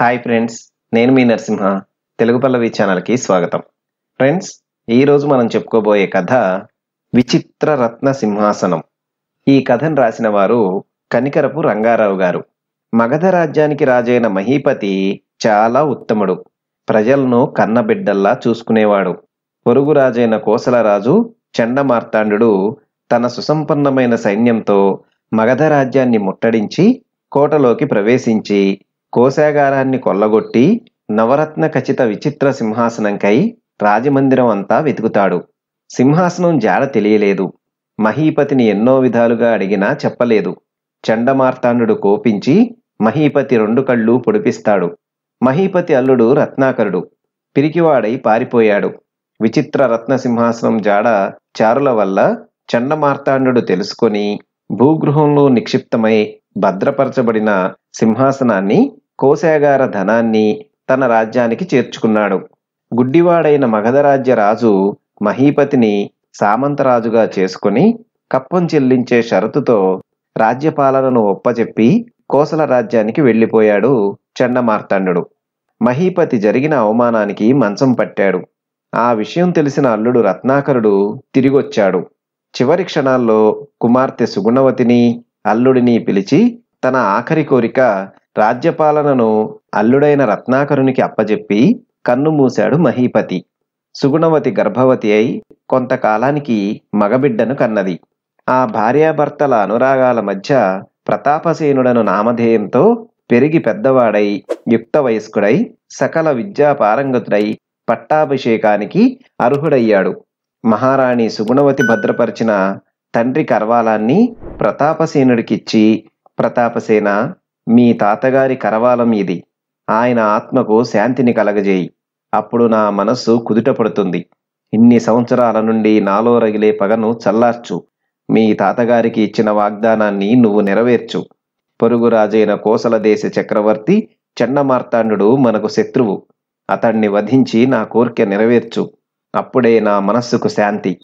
Hi friends, నేను మీ నరసింహ. తెలుగు పల్లవి ఛానల్కి స్వాగతం. ఫ్రెండ్స్, ఈరోజు మనం చెప్పుకోబోయే కథ విచిత్ర రత్న సింహాసనం. ఈ కథను రాసిన వారు కనికరపు రంగారావు గారు. మగధ రాజ్యానికి రాజైన మహీపతి చాలా ఉత్తముడు. ప్రజలను కన్నబిడ్డల్లా చూసుకునేవాడు. పొరుగు రాజైన కోసలరాజు చండమార్తాండు తన సుసంపన్నమైన సైన్యంతో మగధ రాజ్యాన్ని ముట్టడించి కోటలోకి ప్రవేశించి కోశాగారాన్ని కొల్లగొట్టి నవరత్న ఖచిత విచిత్ర సింహాసనంకై రాజమందిరం అంతా వెతుకుతాడు. సింహాసనం జాడ తెలియలేదు. మహీపతిని ఎన్నో విధాలుగా అడిగినా చెప్పలేదు. చండమార్తాండు కోపించి మహీపతి 2 కళ్ళు పొడిపిస్తాడు. మహీపతి అల్లుడు రత్నాకరుడు పిరికివాడై పారిపోయాడు. విచిత్ర రత్న సింహాసనం జాడ చారుల వల్ల చండమార్తాండు తెలుసుకొని భూగృహంలో నిక్షిప్తమై భద్రపరచబడిన సింహాసనాన్ని, కోశాగార ధనాన్ని తన రాజ్యానికి చేర్చుకున్నాడు. గుడ్డివాడైన మగధరాజ్య రాజు మహీపతిని సామంతరాజుగా చేసుకుని కప్పం చెల్లించే షరతుతో రాజ్యపాలనను ఒప్పచెప్పి కోసల రాజ్యానికి వెళ్లిపోయాడు చండమార్తాండు. మహీపతి జరిగిన అవమానానికి మంచం పట్టాడు. ఆ విషయం తెలిసిన అల్లుడు రత్నాకరుడు తిరిగొచ్చాడు. చివరి క్షణాల్లో కుమార్తె సుగుణవతిని, అల్లుడిని పిలిచి తన ఆఖరి కోరిక రాజ్యపాలనను అల్లుడైన రత్నాకరునికి అప్పజెప్పి కన్నుమూశాడు మహీపతి. సుగుణవతి గర్భవతి అయి కొంతకాలానికి మగబిడ్డను కన్నది. ఆ భార్యాభర్తల అనురాగాల మధ్య ప్రతాపసేనుడను నామధేయంతో పెరిగి పెద్దవాడై యుక్త వయస్కుడై సకల విద్యా పారంగతుడై పట్టాభిషేకానికి అర్హుడయ్యాడు. మహారాణి సుగుణవతి భద్రపరిచిన తండ్రి కరవాలాన్ని ప్రతాపసేనుడికిచ్చి, ప్రతాపసేన, మీ తాతగారి కరవాలం ఇది. ఆయన ఆత్మకు శాంతిని కలగజేయి. అప్పుడు నా మనస్సు కుదుట పడుతుంది. ఇన్ని సంవత్సరాల నుండి నాలో రగిలే పగను చల్లార్చు. మీ తాతగారికి ఇచ్చిన వాగ్దానాన్ని నువ్వు నెరవేర్చు. పొరుగు రాజైన కోసల దేశ చక్రవర్తి చండమార్తాండు మనకు శత్రువు. అతన్ని వధించి నా కోరిక నెరవేర్చు. అప్పుడే నా మనస్సుకు శాంతి.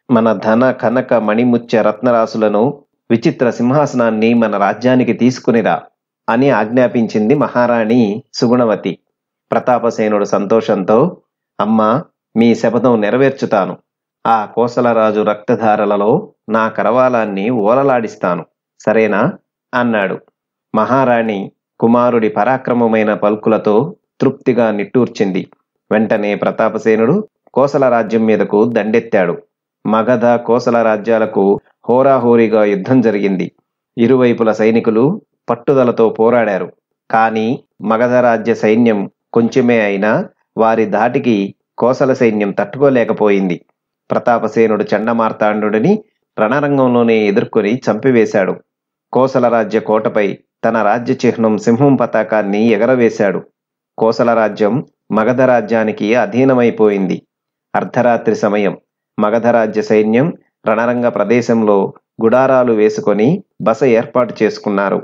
మన ధన కనక మణిముత్య రత్నరాశులను, విచిత్ర సింహాసనాన్ని మన రాజ్యానికి తీసుకునిరా అని ఆజ్ఞాపించింది మహారాణి సుగుణవతి. ప్రతాపసేనుడు సంతోషంతో, అమ్మా, మీ శపథం నెరవేర్చుతాను. ఆ కోసలరాజు రక్తధారలలో నా కరవాలాన్ని ఓలలాడిస్తాను, సరేనా అన్నాడు. మహారాణి కుమారుడి పరాక్రమమైన పలుకులతో తృప్తిగా నిట్టూర్చింది. వెంటనే ప్రతాపసేనుడు కోసల రాజ్యం మీదకు దండెత్తాడు. మగధ కోసల రాజ్యాలకు హోరాహోరీగా యుద్ధం జరిగింది. ఇరువైపుల సైనికులు పట్టుదలతో పోరాడారు. కానీ మగధ రాజ్య సైన్యం కొంచెమే అయినా వారి ధాటికి కోసల సైన్యం తట్టుకోలేకపోయింది. ప్రతాపసేనుడు చండమార్తాండుని రణరంగంలోనే ఎదుర్కొని చంపివేశాడు. కోసల రాజ్య కోటపై తన రాజ్య చిహ్నం సింహం పతాకాన్ని ఎగరవేశాడు. కోసల రాజ్యం మగధ రాజ్యానికి అధీనమైపోయింది. అర్ధరాత్రి సమయం. మగధ రాజ్య సైన్యం రణరంగ ప్రదేశంలో గుడారాలు వేసుకొని బస ఏర్పాటు చేసుకున్నారు.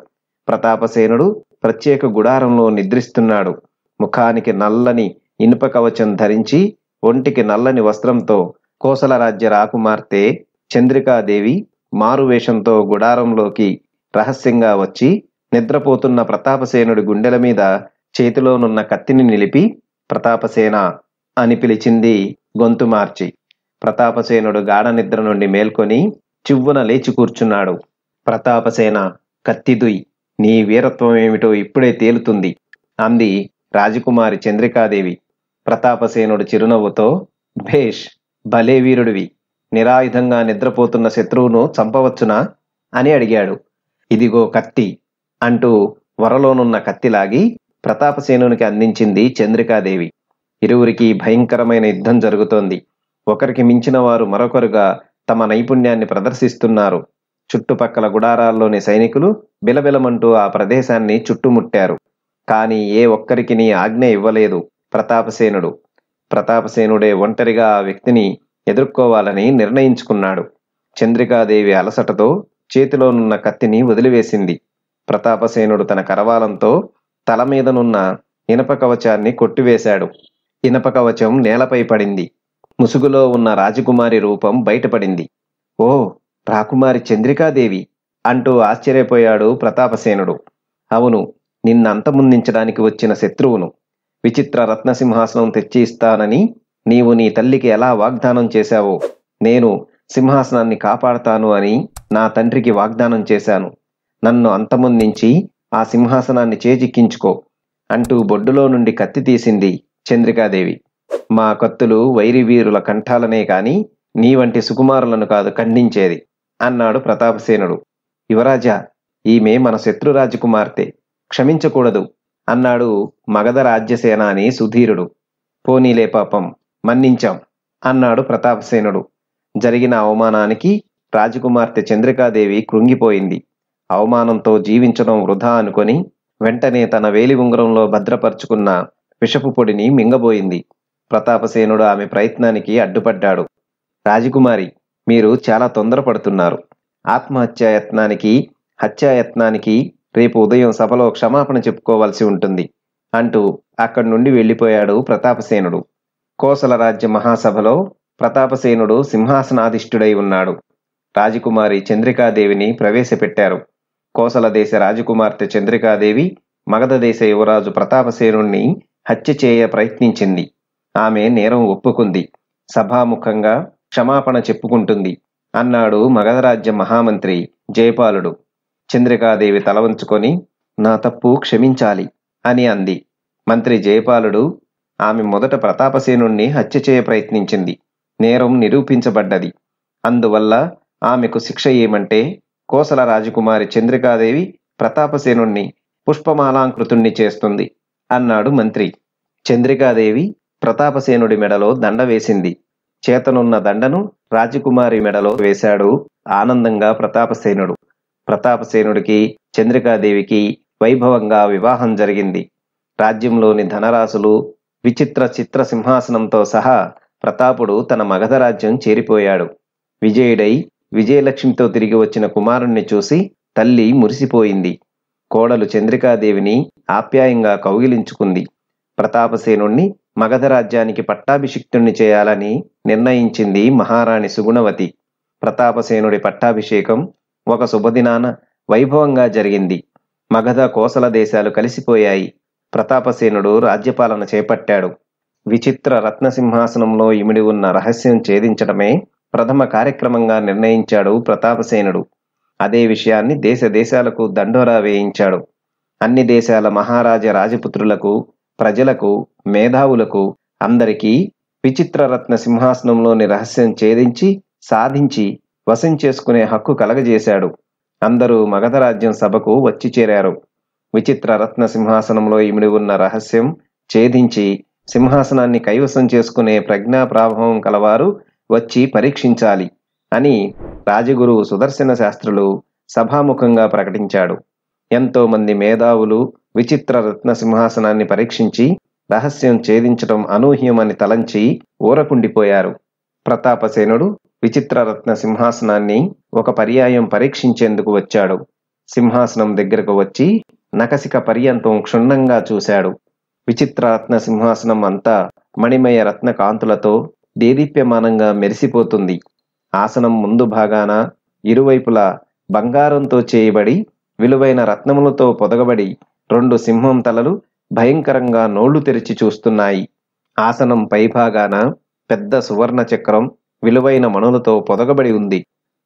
ప్రతాపసేనుడు ప్రత్యేక గుడారంలో నిద్రిస్తున్నాడు. ముఖానికి నల్లని ఇనుప కవచం ధరించి, ఒంటికి నల్లని వస్త్రంతో కోసల రాజ్య రాకుమార్తె చంద్రికాదేవి మారువేషంతో గుడారంలోకి రహస్యంగా వచ్చి నిద్రపోతున్న ప్రతాపసేనుడి గుండెల మీద చేతిలోనున్న కత్తిని నిలిపి ప్రతాపసేన అని పిలిచింది గొంతు మార్చి. ప్రతాపసేనుడు గాఢ నిద్ర నుండి మేల్కొని చివ్వున లేచి కూర్చున్నాడు. ప్రతాపసేన, కత్తిదుయ్, నీ వీరత్వం ఏమిటో ఇప్పుడే తేలుతుంది అంది రాజకుమారి చంద్రికాదేవి. ప్రతాపసేనుడు చిరునవ్వుతో, భేష్, భలే వీరుడివి. నిరాయుధంగా నిద్రపోతున్న శత్రువును చంపవచ్చునా అని అడిగాడు. ఇదిగో కత్తి అంటూ వరలోనున్న కత్తిలాగి ప్రతాపసేనునికి అందించింది చంద్రికాదేవి. ఇరువురికి భయంకరమైన యుద్ధం జరుగుతోంది. ఒకరికి మించిన వారు మరొకరుగా తమ నైపుణ్యాన్ని ప్రదర్శిస్తున్నారు. చుట్టుపక్కల గుడారాల్లోని సైనికులు బిలబిలమంటూ ఆ ప్రదేశాన్ని చుట్టుముట్టారు. కానీ ఏ ఒక్కరికి ఆజ్ఞ ఇవ్వలేదు ప్రతాపసేనుడు. ప్రతాపసేనుడే ఒంటరిగా ఆ వ్యక్తిని ఎదుర్కోవాలని నిర్ణయించుకున్నాడు. చంద్రికాదేవి అలసటతో చేతిలోనున్న కత్తిని వదిలివేసింది. ప్రతాపసేనుడు తన కరవాలంతో తల మీదనున్న ఇనప కవచాన్ని కొట్టివేశాడు. ఇనప కవచం నేలపై పడింది. ముసుగులో ఉన్న రాజకుమారి రూపం బయటపడింది. ఓ, రాకుమారి చంద్రికాదేవి అంటూ ఆశ్చర్యపోయాడు ప్రతాపసేనుడు. అవును, నిన్నంతమొందించడానికి వచ్చిన శత్రువును. విచిత్ర రత్నసింహాసనం తెచ్చి ఇస్తానని నీవు నీ తల్లికి ఎలా వాగ్దానం చేశావో, నేను సింహాసనాన్ని కాపాడతాను అని నా తండ్రికి వాగ్దానం చేశాను. నన్ను అంతమొందించి ఆ సింహాసనాన్ని చేజిక్కించుకో అంటూ బొడ్డులో నుండి కత్తి తీసింది చంద్రికాదేవి. మా కత్తులు వైరివీరుల కంఠాలనే కాని నీ వంటి సుకుమారులను కాదు ఖండించేది అన్నాడు ప్రతాపసేనుడు. యువరాజా, ఈమె మన శత్రు రాజకుమార్తె, క్షమించకూడదు అన్నాడు మగధ రాజ్యసేనాని సుధీరుడు. పోనీలే పాపం, మన్నించాం అన్నాడు ప్రతాపసేనుడు. జరిగిన అవమానానికి రాజకుమార్తె చంద్రికాదేవి కృంగిపోయింది. అవమానంతో జీవించడం వృధా అనుకొని వెంటనే తన వేలి ఉంగరంలో భద్రపరుచుకున్న విషపు పొడిని మింగబోయింది. ప్రతాపసేనుడు ఆమె ప్రయత్నానికి అడ్డుపడ్డాడు. రాజకుమారి, మీరు చాలా తొందరపడుతున్నారు. ఆత్మహత్యాయత్నానికి, హత్యాయత్నానికి రేపు ఉదయం సభలో క్షమాపణ చెప్పుకోవలసి ఉంటుంది అంటూ అక్కడి నుండి వెళ్ళిపోయాడు ప్రతాపసేనుడు. కోసల రాజ్య మహాసభలో ప్రతాపసేనుడు సింహాసనాధిష్ఠుడై ఉన్నాడు. రాజకుమారి చంద్రికాదేవిని ప్రవేశపెట్టారు. కోసల దేశ రాజకుమార్తె చంద్రికాదేవి మగధ దేశ యువరాజు ప్రతాపసేనుణ్ణి హత్య చేయ ప్రయత్నించింది. ఆమె నేరం ఒప్పుకుంది. సభాముఖంగా క్షమాపణ చెప్పుకుంటుంది అన్నాడు మగధరాజ్య మహామంత్రి జయపాలుడు. చంద్రికాదేవి తల వంచుకొని నా తప్పు క్షమించాలి అని అంది. మంత్రి జయపాలుడు ఆమె మొదట ప్రతాపసేనుణ్ణి హత్య చేయ ప్రయత్నించింది. నేరం నిరూపించబడ్డది. అందువల్ల ఆమెకు శిక్ష ఏమంటే కోసల రాజకుమారి చంద్రికాదేవి ప్రతాపసేనుణ్ణి పుష్పమాలాంకృతుణ్ణి చేస్తుంది అన్నాడు మంత్రి. చంద్రికాదేవి ప్రతాపసేనుడి మెడలో దండ వేసింది. చేతనున్న దండను రాజకుమారి మెడలో వేశాడు ఆనందంగా ప్రతాపసేనుడు. ప్రతాపసేనుడికి చంద్రికాదేవికి వైభవంగా వివాహం జరిగింది. రాజ్యంలోని ధనరాశులు, విచిత్ర చిత్ర సింహాసనంతో సహా ప్రతాపుడు తన మగధ రాజ్యం చేరిపోయాడు. విజయుడై విజయలక్ష్మితో తిరిగి వచ్చిన కుమారుణ్ణి చూసి తల్లి మురిసిపోయింది. కోడలు చంద్రికాదేవిని ఆప్యాయంగా కౌగిలించుకుంది. ప్రతాపసేనుణ్ణి మగధ రాజ్యానికి పట్టాభిషిక్తుణ్ణి చేయాలని నిర్ణయించింది మహారాణి సుగుణవతి. ప్రతాపసేనుడి పట్టాభిషేకం ఒక శుభదినాన వైభవంగా జరిగింది. మగధ కోసల దేశాలు కలిసిపోయాయి. ప్రతాపసేనుడు రాజ్యపాలన చేపట్టాడు. విచిత్ర రత్నసింహాసనంలో ఇమిడి ఉన్న రహస్యం ఛేదించడమే ప్రథమ కార్యక్రమంగా నిర్ణయించాడు ప్రతాపసేనుడు. అదే విషయాన్ని దేశ దేశాలకు దండోరా వేయించాడు. అన్ని దేశాల మహారాజ రాజపుత్రులకు, ప్రజలకు, మేధావులకు అందరికీ విచిత్ర రత్న సింహాసనంలోని రహస్యం ఛేదించి సాధించి వశం చేసుకునే హక్కు కలగజేశాడు. అందరూ మగధ రాజ్యం సభకు వచ్చి చేరారు. విచిత్ర రత్న సింహాసనంలో ఇమిడి ఉన్న రహస్యం ఛేదించి సింహాసనాన్ని కైవసం చేసుకునే ప్రజ్ఞా ప్రాభవం కలవారు వచ్చి పరీక్షించాలి అని రాజగురువు సుదర్శన శాస్త్రులు సభాముఖంగా ప్రకటించాడు. ఎంతో మంది మేధావులు విచిత్ర రత్న సింహాసనాన్ని పరీక్షించి రహస్యం ఛేదించడం అనూహ్యమని తలంచి ఊరకుండిపోయారు. ప్రతాపసేనుడు విచిత్ర రత్న సింహాసనాన్ని ఒక పర్యాయం పరీక్షించేందుకు వచ్చాడు. సింహాసనం దగ్గరకు వచ్చి నకసిక పర్యంతం క్షుణ్ణంగా చూశాడు. విచిత్ర రత్న సింహాసనం అంతా మణిమయ రత్న కాంతులతో దేదీప్యమానంగా మెరిసిపోతుంది. ఆసనం ముందు భాగాన ఇరువైపులా బంగారంతో చేయబడి విలువైన రత్నములతో పొదగబడి 2 సింహం తలలు భయంకరంగా నోళ్లు తెరిచి చూస్తున్నాయి. ఆసనం పైభాగాన పెద్ద సువర్ణ చక్రం విలువైన మణులతో పొదగబడి ఉంది.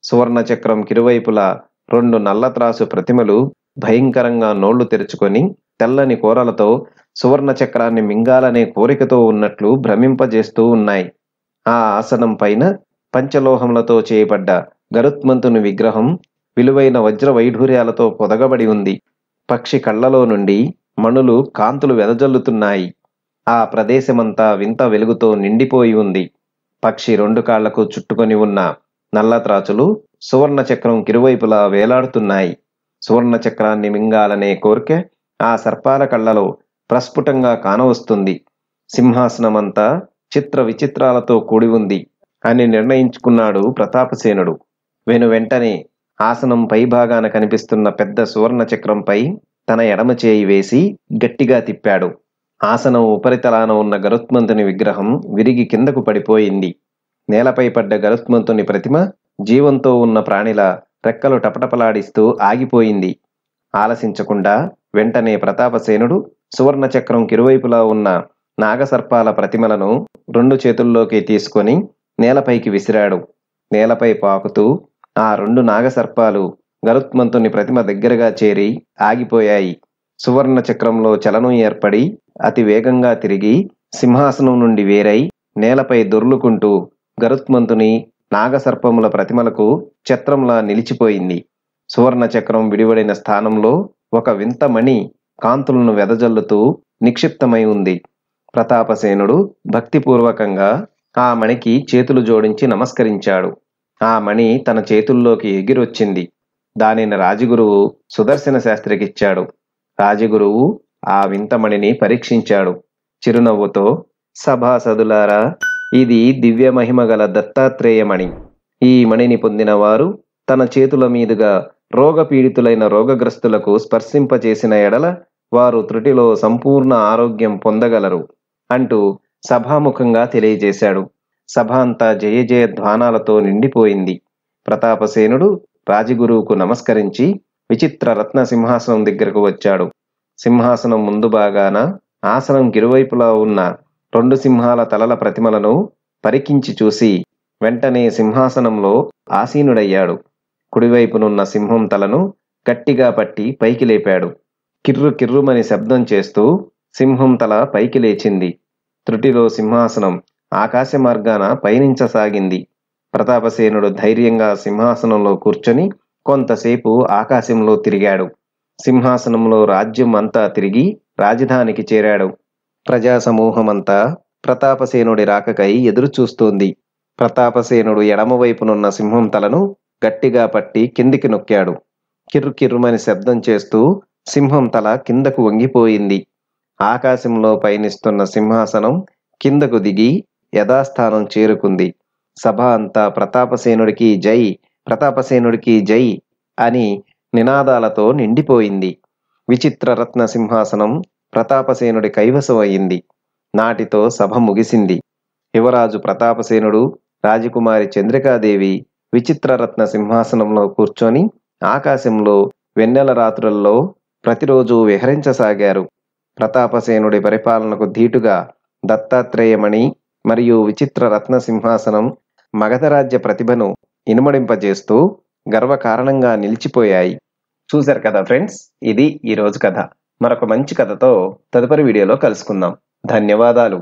సువర్ణ చక్రం కిరువైపులా 2 నల్లత్రాసు ప్రతిమలు భయంకరంగా నోళ్లు తెరుచుకొని తెల్లని కూరలతో సువర్ణ చక్రాన్ని మింగాలనే కోరికతో ఉన్నట్లు భ్రమింపజేస్తూ ఉన్నాయి. ఆ ఆసనం పైన పంచలోహములతో చేయబడ్డ గరుత్మంతుని విగ్రహం విలువైన వజ్ర వైఢూర్యాలతో పొదగబడి ఉంది. పక్షి కళ్ళలో నుండి మణులు కాంతులు వెదజల్లుతున్నాయి. ఆ ప్రదేశమంతా వింత వెలుగుతో నిండిపోయి ఉంది. పక్షి 2 కాళ్లకు చుట్టుకొని ఉన్న నల్లత్రాచులు సువర్ణ చక్రం కిరువైపులా వేలాడుతున్నాయి. సువర్ణ చక్రాన్ని మింగాలనే కోరిక ఆ సర్పాల కళ్ళలో ప్రస్ఫుటంగా కానవస్తుంది. సింహాసనమంతా చిత్ర విచిత్రాలతో కూడి ఉంది అని నిర్ణయించుకున్నాడు ప్రతాపసేనుడు. వెంటనే ఆసనం పైభాగాన కనిపిస్తున్న పెద్ద సువర్ణ చక్రంపై తన ఎడమ చేయి వేసి గట్టిగా తిప్పాడు. ఆసనం ఉపరితలాన ఉన్న గరుత్మంతుని విగ్రహం విరిగి కిందకు పడిపోయింది. నేలపై పడ్డ గరుత్మంతుని ప్రతిమ జీవంతో ఉన్న ప్రాణిలా రెక్కలు టపటపలాడిస్తూ ఆగిపోయింది. ఆలసించకుండా వెంటనే ప్రతాపసేనుడు సువర్ణ చక్రం కిరువైపులా ఉన్న నాగసర్పాల ప్రతిమలను 2 చేతుల్లోకి తీసుకొని నేలపైకి విసిరాడు. నేలపై పాకుతూ ఆ 2 నాగసర్పాలు గరుత్మంతుని ప్రతిమ దగ్గరగా చేరి ఆగిపోయాయి. సువర్ణ చక్రంలో చలనం ఏర్పడి అతి వేగంగా తిరిగి సింహాసనం నుండి వేరై నేలపై దొర్లుకుంటూ గరుత్మంతుని నాగసర్పముల ప్రతిమలకు ఛత్రంలా నిలిచిపోయింది. సువర్ణ చక్రం విడివడిన స్థానంలో ఒక వింత మణి కాంతులను వెదజల్లుతూ నిక్షిప్తమై ఉంది. ప్రతాపసేనుడు భక్తిపూర్వకంగా ఆ మణికి చేతులు జోడించి నమస్కరించాడు. ఆ మణి తన చేతుల్లోకి ఎగిరొచ్చింది. దానిని రాజగురువు సుదర్శన శాస్త్రికిచ్చాడు. రాజగురువు ఆ వింతమణిని పరీక్షించాడు. చిరునవ్వుతో, సభాసదులారా, ఇది దివ్య మహిమ గల దత్తాత్రేయమణి. ఈ మణిని పొందినవారు తన చేతుల మీదుగా రోగపీడితులైన రోగగ్రస్తులకు స్పర్శింపచేసిన ఎడల వారు త్రుటిలో సంపూర్ణ ఆరోగ్యం పొందగలరు అంటూ సభాముఖంగా తెలియజేశాడు. సభ అంతా జయ జయ ధ్వానాలతో నిండిపోయింది. ప్రతాపసేనుడు రాజగురువుకు నమస్కరించి విచిత్ర రత్న సింహాసనం దగ్గరకు వచ్చాడు. సింహాసనం ముందు భాగాన ఆసనం కిరువైపులా ఉన్న 2 సింహాల తలల ప్రతిమలను పరికించి చూసి వెంటనే సింహాసనంలో ఆసీనుడయ్యాడు. కుడివైపునున్న సింహం తలను గట్టిగా పట్టి పైకి లేపాడు. కిర్రు కిర్రుమని శబ్దం చేస్తూ సింహం తల పైకి లేచింది. త్రుటిలో సింహాసనం ఆకాశ మార్గాన పయనించసాగింది. ప్రతాపసేనుడు ధైర్యంగా సింహాసనంలో కూర్చొని కొంతసేపు ఆకాశంలో తిరిగాడు. సింహాసనంలో రాజ్యం అంతా తిరిగి రాజధానికి చేరాడు. ప్రజా సమూహమంతా ప్రతాపసేనుడి రాకకై ఎదురుచూస్తోంది. ప్రతాపసేనుడు ఎడమవైపునున్న సింహం తలను గట్టిగా పట్టి కిందికి నొక్కాడు. కిర్రు కిర్రుమని శబ్దం చేస్తూ సింహం తల కిందకు వంగిపోయింది. ఆకాశంలో పయనిస్తున్న సింహాసనం కిందకు దిగి యథాస్థానం చేరుకుంది. సభ అంతా ప్రతాపసేనుడికి జై, ప్రతాపసేనుడికి జై అని నినాదాలతో నిండిపోయింది. విచిత్ర రత్న సింహాసనం ప్రతాపసేనుడి కైవసం అయింది. నాటితో సభ ముగిసింది. యువరాజు ప్రతాపసేనుడు, రాజకుమారి చంద్రికాదేవి విచిత్రరత్న సింహాసనంలో కూర్చొని ఆకాశంలో వెన్నెల రాత్రుల్లో ప్రతిరోజు విహరించసాగారు. ప్రతాపసేనుడి పరిపాలనకు ధీటుగా దత్తాత్రేయమణి మరియు విచిత్ర రత్న సింహాసనం మగధరాజ్య ప్రతిభను ఇనుమడింపజేస్తూ గర్వకారణంగా నిలిచిపోయాయి. చూశారు కదా ఫ్రెండ్స్, ఇది ఈరోజు కథ. మరొక మంచి కథతో తదుపరి వీడియోలో కలుసుకుందాం. ధన్యవాదాలు.